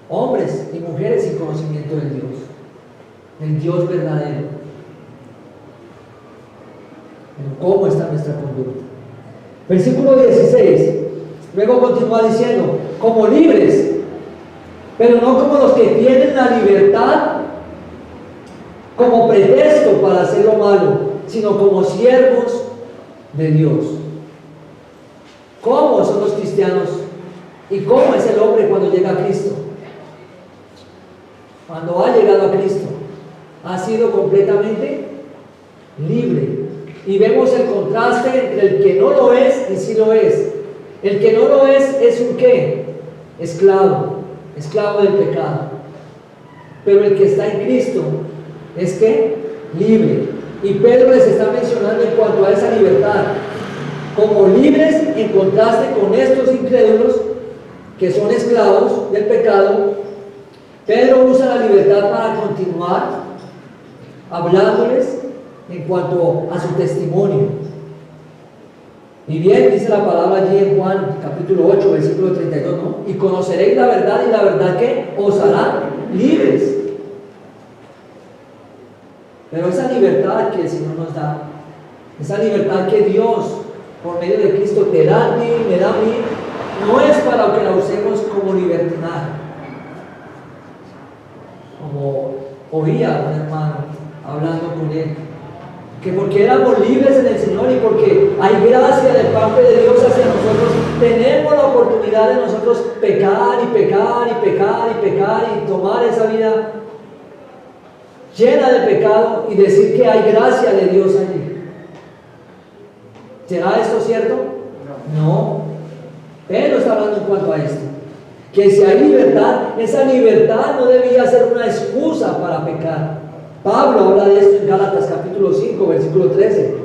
hombres y mujeres sin conocimiento del Dios verdadero. Pero ¿cómo está nuestra conducta? Versículo 16, luego continúa diciendo, como libres, pero no como los que tienen la libertad como pretexto para hacer lo malo, sino como siervos de Dios. ¿Cómo son los cristianos? ¿Y cómo es el hombre cuando llega a Cristo? Cuando ha llegado a Cristo, ha sido completamente libre. Y vemos el contraste entre el que no lo es y sí lo es. El que no lo es un ¿qué? Esclavo del pecado. Pero el que está en Cristo es ¿qué? Libre. Y Pedro les está mencionando en cuanto a esa libertad, como libres en contraste con estos incrédulos que son esclavos del pecado. Pedro usa la libertad para continuar hablándoles en cuanto a su testimonio. Y bien, dice la palabra allí en Juan capítulo 8, versículo 32, ¿no? Y conoceréis la verdad, y la verdad que os hará libres. Pero esa libertad que el Señor nos da, esa libertad que Dios por medio de Cristo te da a ti, me da a mí, no es para que la usemos como libertinaje. Como oía un hermano hablando con él, que porque éramos libres en el Señor y porque hay gracia de parte de Dios hacia nosotros, tenemos la oportunidad de nosotros pecar y pecar y pecar y pecar y tomar esa vida llena de pecado y decir que hay gracia de Dios allí. ¿Será esto cierto? No. Pedro está hablando en cuanto a esto. Que si hay libertad, esa libertad no debía ser una excusa para pecar. Pablo habla de esto en Gálatas capítulo 5, versículo 13.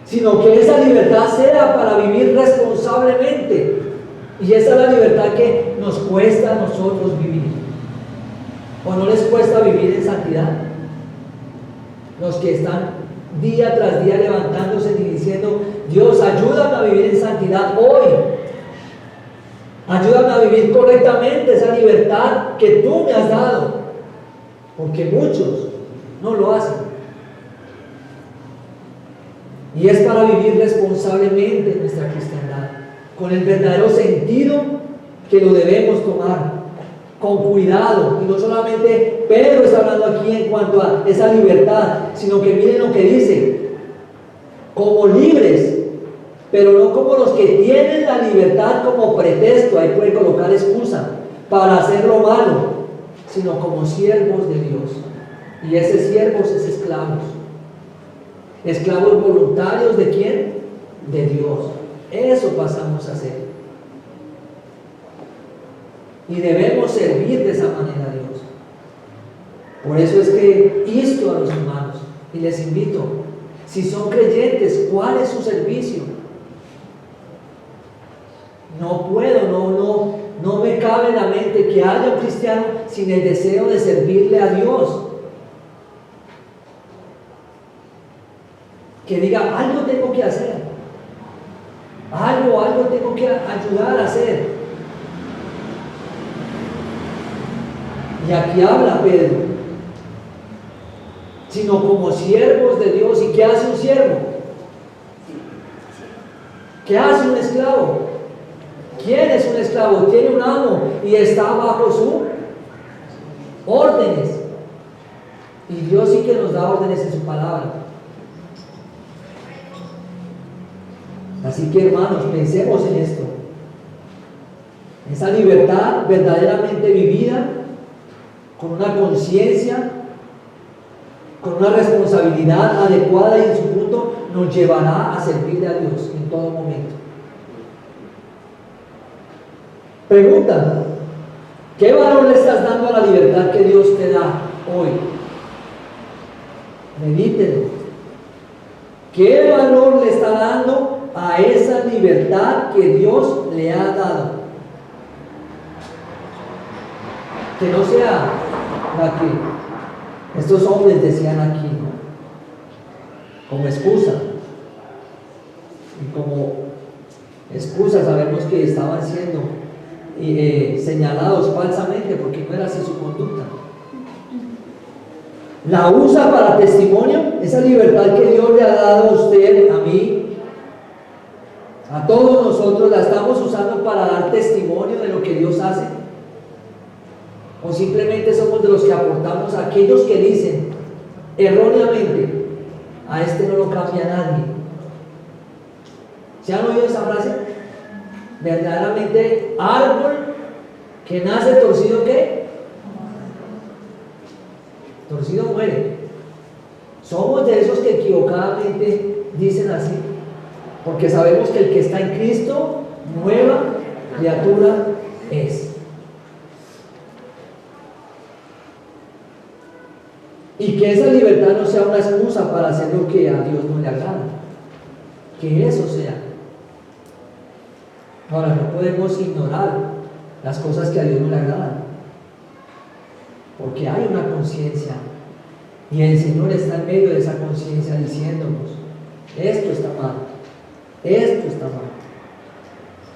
Sino que esa libertad sea para vivir responsablemente. Y esa es la libertad que nos cuesta a nosotros vivir. ¿O no les cuesta vivir en santidad? Los que están día tras día levantándose y diciendo, Dios, ayúdame a vivir en santidad hoy. Ayúdame a vivir correctamente esa libertad que tú me has dado. Porque muchos no lo hacen. Y es para vivir responsablemente nuestra cristiandad, con el verdadero sentido que lo debemos tomar, con cuidado. Y no solamente Pedro está hablando aquí en cuanto a esa libertad, sino que miren lo que dice, como libres, pero no como los que tienen la libertad como pretexto, ahí puede colocar excusa, para hacer lo malo, sino como siervos de Dios. Y ese siervos es esclavos. Esclavos voluntarios ¿de quién? De Dios. Eso pasamos a ser. Y debemos servir de esa manera a Dios. Por eso es que insto a los hermanos y les invito, si son creyentes, ¿cuál es su servicio? No puedo, no me cabe en la mente que haya un cristiano sin el deseo de servirle a Dios. Que diga, algo tengo que hacer. Algo tengo que ayudar a hacer. Y aquí habla Pedro, sino como siervos de Dios. ¿Y qué hace un siervo? ¿Qué hace un esclavo? ¿Quién es un esclavo? Tiene un amo y está bajo sus órdenes. Y Dios sí que nos da órdenes en su palabra. Así que, hermanos, pensemos en esto. Esa libertad verdaderamente vivida, con una conciencia, con una responsabilidad adecuada y en su punto, nos llevará a servirle a Dios en todo momento. Pregunta: ¿qué valor le estás dando a la libertad que Dios te da hoy? Medítelo. ¿Qué valor le está dando a esa libertad que Dios le ha dado? Que no sea la que estos hombres decían aquí, ¿no? Como excusa. Y como excusa sabemos que estaban siendo señalados falsamente porque no era así su conducta. La usa para testimonio, esa libertad que Dios le ha dado a usted, a mí, a todos nosotros, la estamos usando para dar testimonio de lo que Dios hace. O simplemente somos de los que aportamos a aquellos que dicen erróneamente: a este no lo cambia nadie. ¿Se han oído esa frase? Verdaderamente, árbol que nace torcido, ¿qué? Torcido muere. Somos de esos que equivocadamente dicen así, porque sabemos que el que está en Cristo, nueva criatura es. Y que esa libertad no sea una excusa para hacer lo que a Dios no le agrada. Que eso sea. Ahora, no podemos ignorar las cosas que a Dios no le agradan, porque hay una conciencia, y el Señor está en medio de esa conciencia diciéndonos: esto está mal, esto está mal.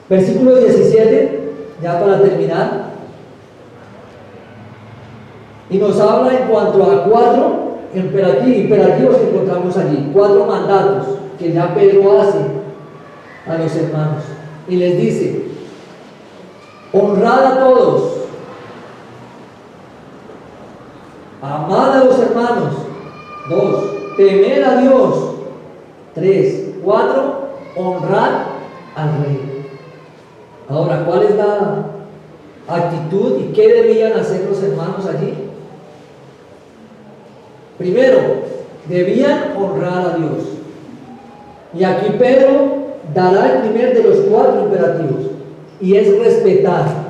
Versículo 17, ya para terminar, y nos habla en cuanto a 4 imperativos que encontramos allí, 4 mandatos que ya Pedro hace a los hermanos, y les dice: honrad a todos, amad a los hermanos, 2, temed a Dios, 3, 4, honrad al rey. Ahora, ¿cuál es la actitud y qué debían hacer los hermanos allí? Primero, debían honrar a Dios. Y aquí Pedro dará el primer de los 4 imperativos, y es respetar.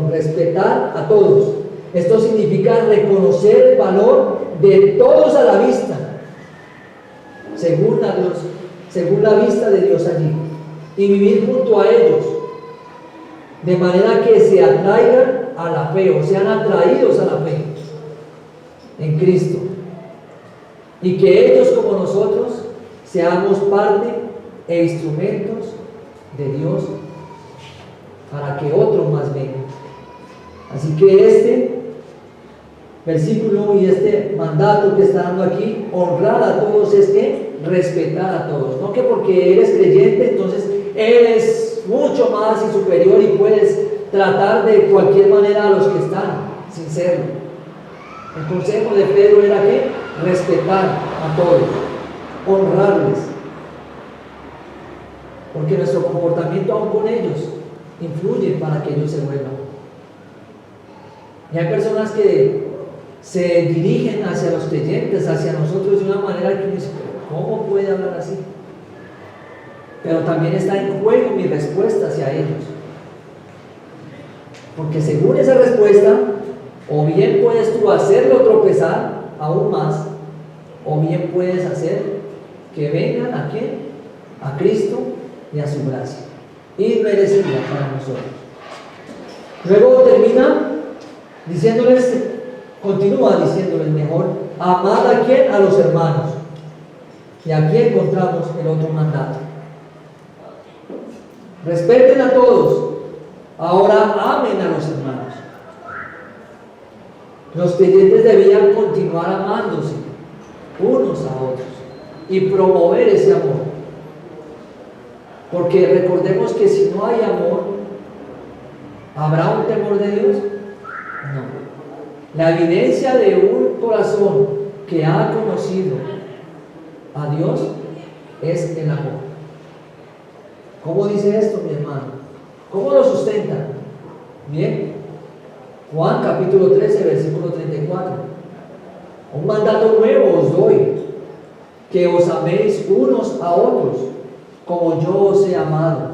Respetar a todos. Esto significa reconocer el valor de todos a la vista, según la vista de Dios allí, y vivir junto a ellos, de manera que se atraigan a la fe, o sean atraídos a la fe en Cristo, y que ellos, como nosotros, seamos parte e instrumentos de Dios para que otro más venga. Así que este versículo y este mandato que está dando aquí, honrar a todos, es que respetar a todos. No que porque eres creyente entonces eres mucho más y superior y puedes tratar de cualquier manera a los que están sin serlo. El consejo de Pedro era que respetar a todos, honrarles, porque nuestro comportamiento aún con ellos influye para que ellos se vuelvan. Y hay personas que se dirigen hacia los creyentes, hacia nosotros de una manera que uno dice: ¿cómo puede hablar así? Pero también está en juego mi respuesta hacia ellos, porque según esa respuesta, o bien puedes tú hacerlo tropezar aún más, o bien puedes hacer que vengan ¿a quién? A Cristo y a su gracia, inmerecida para nosotros. Luego termina diciéndoles, continúa diciéndoles mejor: amad a quién, a los hermanos. Y aquí encontramos el otro mandato: respeten a todos, Ahora amen a los hermanos. Los creyentes debían continuar amándose unos a otros y promover ese amor. Porque recordemos que si no hay amor, ¿habrá un temor de Dios? No. La evidencia de un corazón que ha conocido a Dios es el amor. ¿Cómo dice esto, mi hermano? ¿Cómo lo sustenta? Bien, Juan capítulo 13, versículo 34. Un mandato nuevo os doy, que os améis unos a otros, como yo os he amado,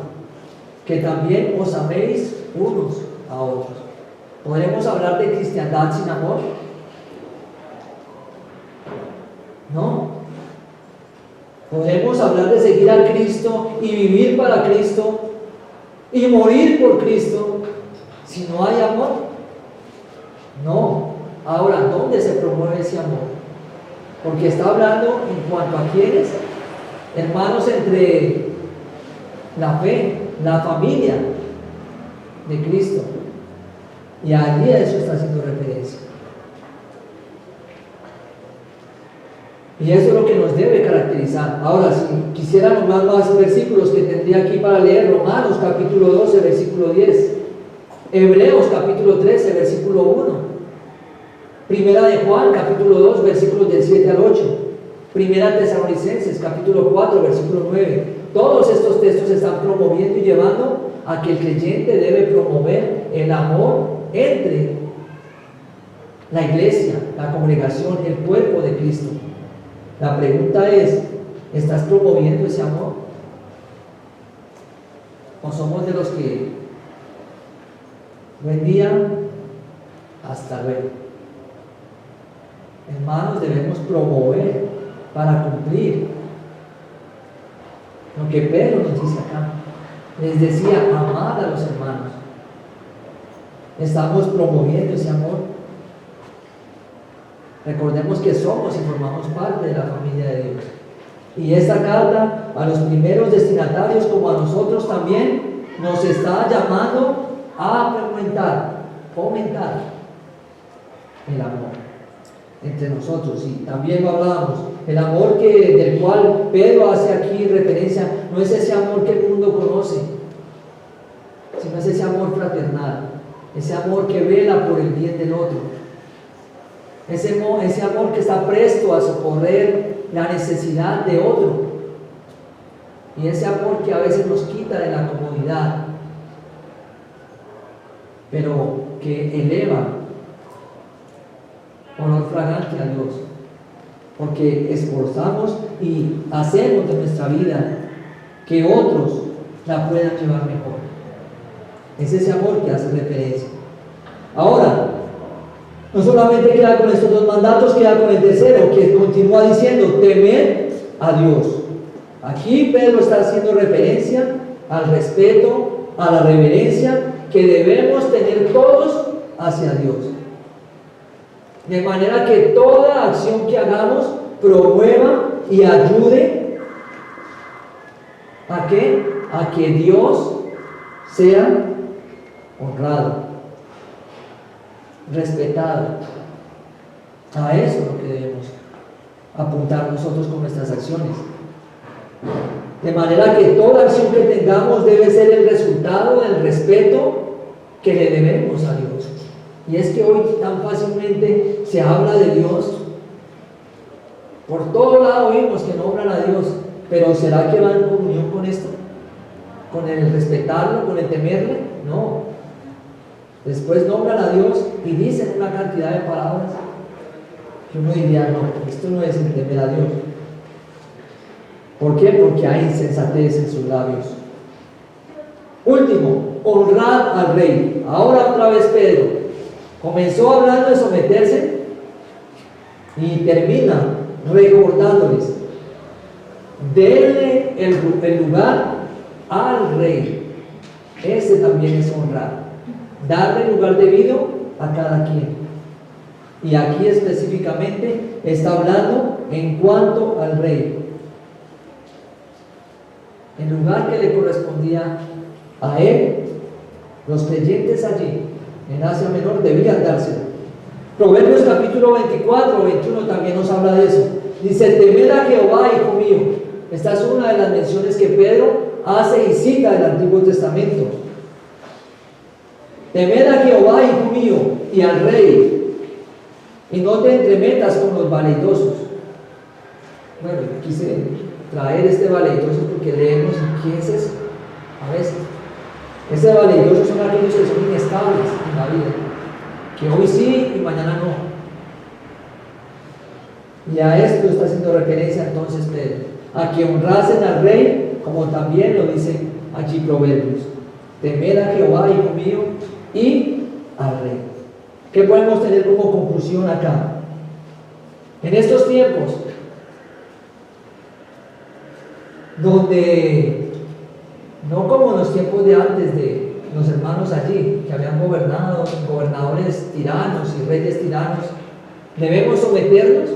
que también os améis unos a otros. ¿Podremos hablar de cristiandad sin amor? No. ¿Podemos hablar de seguir a Cristo y vivir para Cristo y morir por Cristo si no hay amor? No. Ahora, ¿dónde se promueve ese amor? Porque está hablando en cuanto a quiénes, hermanos, entre la fe, la familia de Cristo. Y allí a eso está haciendo referencia. Y eso es lo que nos debe caracterizar. Ahora, si quisiera nombrar más versículos que tendría aquí para leer: Romanos capítulo 12, versículo 10, Hebreos capítulo 13, versículo 1, Primera de Juan capítulo 2, versículos del 7 al 8, Primera Tesalonicenses capítulo 4, versículo 9. Todos estos textos están promoviendo y llevando a que el creyente debe promover el amor entre la iglesia, la congregación, el cuerpo de Cristo. La pregunta es: ¿estás promoviendo ese amor? ¿O somos de los que buen día, hasta luego? Hermanos, debemos promover para cumplir lo que Pedro nos dice acá. Les decía: amad a los hermanos. ¿Estamos promoviendo ese amor? Recordemos que somos y formamos parte de la familia de Dios. Y esta carta a los primeros destinatarios, como a nosotros también, nos está llamando a fomentar el amor entre nosotros. Y también lo hablábamos, el amor del cual Pedro hace aquí referencia, no es ese amor que el mundo conoce, sino es ese amor fraternal, ese amor que vela por el bien del otro. Ese amor que está presto a socorrer la necesidad de otro. Y ese amor que a veces nos quita de la comodidad, pero que eleva honor fragante a Dios. Porque esforzamos y hacemos de nuestra vida que otros la puedan llevar mejor. Es ese amor que hace referencia. Ahora, no solamente queda con estos dos mandatos, queda con el tercero, que continúa diciendo: temed a Dios. Aquí Pedro está haciendo referencia al respeto, a la reverencia que debemos tener todos hacia Dios. De manera que toda acción que hagamos promueva y ayude ¿a qué? A que Dios sea honrado, respetado. A eso es lo que debemos apuntar nosotros con nuestras acciones. De manera que toda acción que tengamos debe ser el resultado del respeto que le debemos a Dios. Y es que hoy tan fácilmente se habla de Dios. Por todo lado oímos que nombran a Dios, pero ¿será que va en comunión con esto? ¿Con el respetarlo, con el temerle? No. Después nombran a Dios y dicen una cantidad de palabras que uno diría: no, esto no es el temer a Dios. ¿Por qué? Porque hay insensatez en sus labios. Último, honrad al rey. Ahora otra vez Pedro comenzó hablando de someterse y termina recordándoles: denle el lugar al rey. Ese también es honrar, darle el lugar debido a cada quien. Y aquí específicamente está hablando en cuanto al rey, el lugar que le correspondía a él Los creyentes allí, en Asia Menor, debían dárselo. Proverbios capítulo 24, 21 también nos habla de eso. Dice, temed a Jehová, hijo mío. Esta es una de las menciones que Pedro hace y cita del Antiguo Testamento. Temed a Jehová, hijo mío, y al rey, y no te entremetas con los valerosos. Bueno, quise traer este valeroso porque leemos, ¿qué es eso? A veces, ese valeroso son aquellos que son inestables en la vida, que hoy sí y mañana no. Y a esto está haciendo referencia entonces Pedro, a que honrasen al rey, como también lo dice allí Proverbios. Temed a Jehová, hijo mío, y al rey. ¿Qué podemos tener como conclusión acá? En estos tiempos, donde no como en los tiempos de antes de los hermanos allí, que habían gobernado, gobernadores tiranos y reyes tiranos, ¿debemos someternos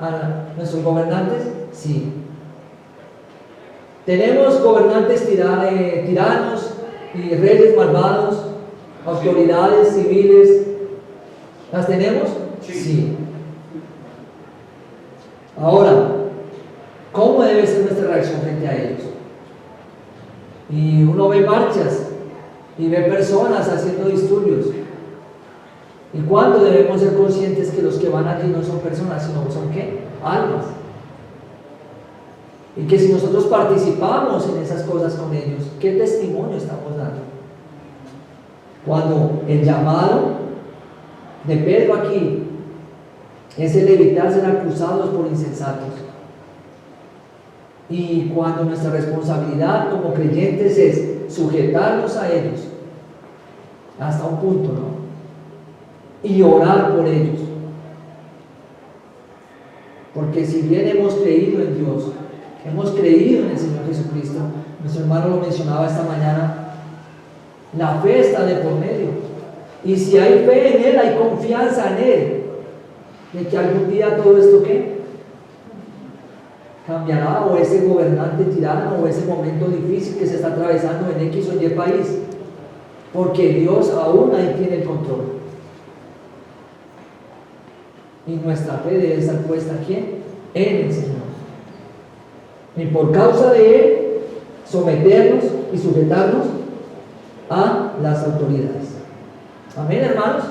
a nuestros gobernantes? Sí. ¿Tenemos gobernantes tiranos y reyes malvados, autoridades civiles? ¿Las tenemos? Sí. Ahora, ¿cómo debe ser nuestra reacción frente a ellos? Y uno ve marchas y ve personas haciendo disturbios. ¿Y cuándo debemos ser conscientes que los que van allí no son personas, sino son ¿qué? Almas? Y que si nosotros participamos en esas cosas con ellos, ¿qué testimonio estamos dando? Cuando el llamado de Pedro aquí es el evitar ser acusados por insensatos. Y cuando nuestra responsabilidad como creyentes es sujetarnos a ellos hasta un punto, ¿no? Y orar por ellos. Porque si bien hemos creído en Dios, hemos creído en el Señor Jesucristo, nuestro hermano lo mencionaba esta mañana, la fe está de por medio. Y si hay fe en Él, hay confianza en Él, de que algún día todo esto ¿qué? Cambiará, o ese gobernante tirano, o ese momento difícil que se está atravesando en X o Y país, porque Dios aún ahí tiene el control. Y nuestra fe debe estar puesta ¿quién? En el Señor. Y por causa de Él, someternos y sujetarnos a las autoridades. Amén, hermanos.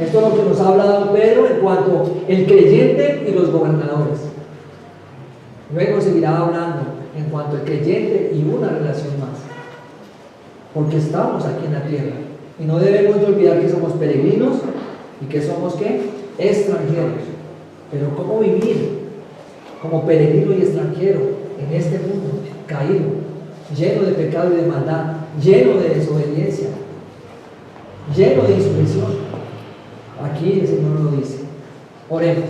Esto es lo que nos ha hablado Pedro en cuanto al creyente y los gobernadores. Luego seguirá hablando en cuanto al creyente y una relación más. Porque estamos aquí en la tierra. Y no debemos de olvidar que somos peregrinos y que somos ¿qué? Extranjeros. Pero ¿cómo vivir como peregrino y extranjero en este mundo caído, lleno de pecado y de maldad, lleno de desobediencia, lleno de insurrección? Aquí el Señor lo dice. Oremos.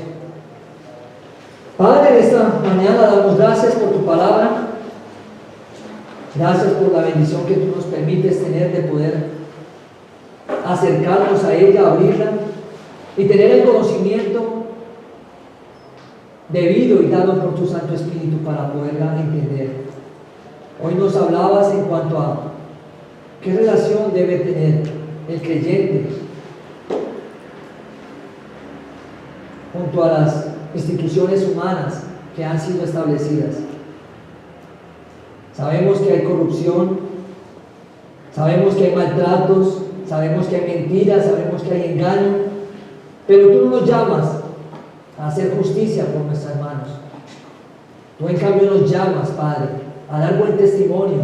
Padre, esta mañana damos gracias por tu palabra. Gracias por la bendición que tú nos permites tener de poder acercarnos a ella, abrirla y tener el conocimiento debido y dado por tu Santo Espíritu para poderla entender. Hoy nos hablabas en cuanto a qué relación debe tener el creyente junto a las instituciones humanas que han sido establecidas. Sabemos que hay corrupción, sabemos que hay maltratos, sabemos que hay mentiras, sabemos que hay engaño, pero tú no nos llamas a hacer justicia por nuestras manos. Tú en cambio nos llamas, Padre, a dar buen testimonio,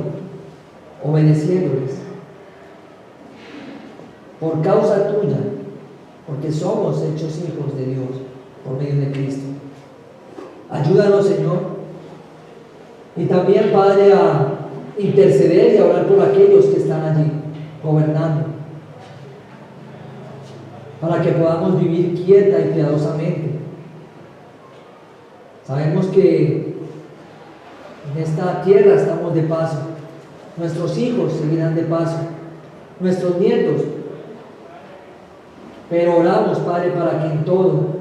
obedeciéndoles, por causa tuya, porque somos hechos hijos de Dios por medio de Cristo. Ayúdanos, Señor, y también, Padre, a interceder y a orar por aquellos que están allí gobernando, para que podamos vivir quieta y piadosamente. Sabemos que en esta tierra estamos de paso, nuestros hijos seguirán de paso, nuestros nietos, pero oramos, Padre, para que en todo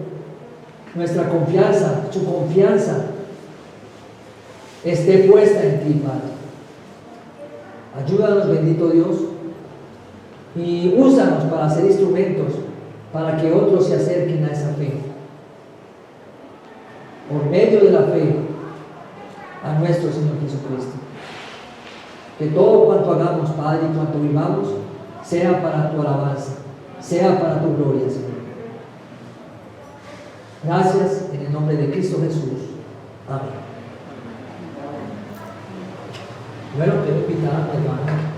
nuestra confianza, su confianza, esté puesta en ti, Padre. Ayúdanos, bendito Dios, y úsanos para ser instrumentos para que otros se acerquen a esa fe. Por medio de la fe a nuestro Señor Jesucristo. Que todo cuanto hagamos, Padre, y cuanto vivamos, sea para tu alabanza, sea para tu gloria, Señor. Gracias en el nombre de Cristo Jesús. Amén. Bueno, quiero invitar a mi hermano